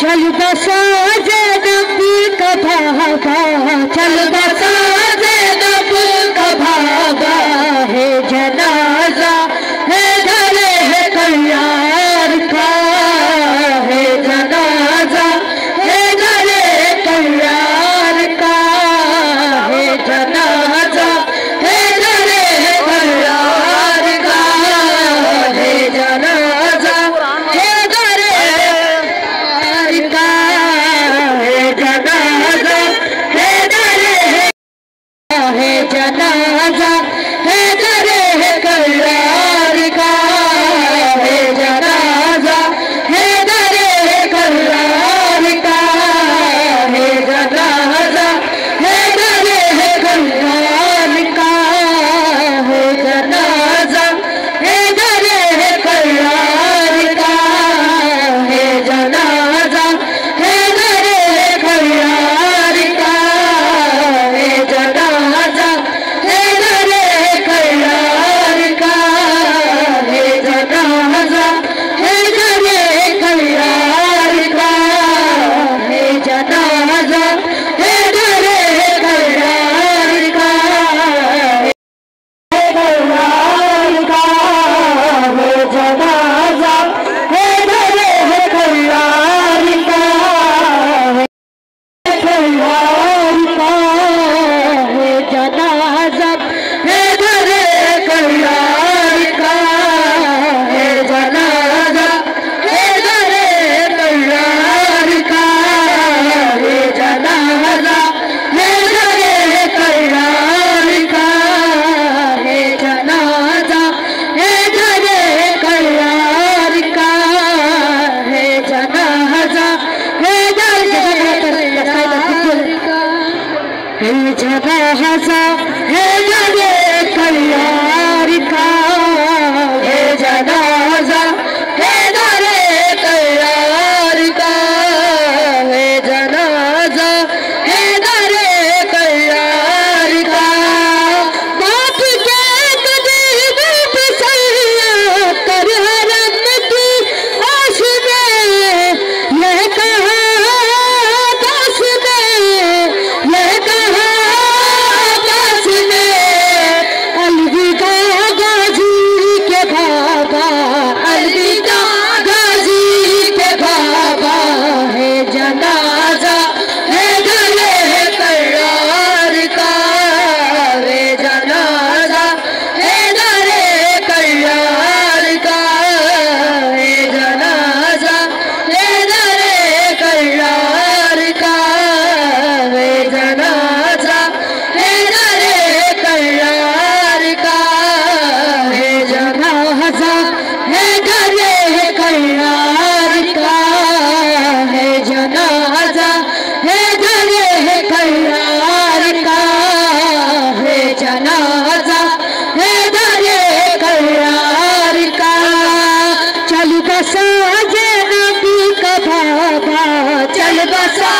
चल बसा ज़ैनब का भागा, चल बसा ज़ैनब का भागा है जनाजा है धरे है तैयार का है जनाजा है धरे तैयार का है जनाजा है धरे तैयार का है जनाजा है धरे का है जनाजा है धरे है जनाजा है धरे है कल्लार का है जनाजा है धरे है कल्लार का है जनाजा है धरे है कल्लार का है जनाजा है धरे है कल्लार का है जनाजा है धरे है कल्लार का है जनाजा है धरे कल्लार का है जनाजा है धरे कल्लार का है जनाजा है धरे कल्लार का है कल्लार का है जनाजा है धरे कल्लार का है कल्लार का है जनाजा है धरे कल्लार का है जनाजा है धरे कल्लार का है जनाजा है धरे कल्लार का है जनाजा है धरे कल्लार का है जनाजा है धरे है जनाजा है धरे कल्लार का है जनाजा है धरे कल्लार का है जनाजा है धरे कल्लार का बाप के कदीम पे सैया कर हरम की आश में यह कहा बस में यह कहा बस में अलविदा गाजी के बाबा अलविदा गाजी के बाबा है जनाजा है धरे है कल्लार का है जनाजा है धरे कल्लार का है जनाजा है धरे कल्लार का है जनाजा है धरे कल्लार का है जनाजा है धरे कल्लार का है जनाजा है धरे कल्लार का है जनाजा है धरे कल्लार का चल बसा ज़ैनब का भागा, चल बसा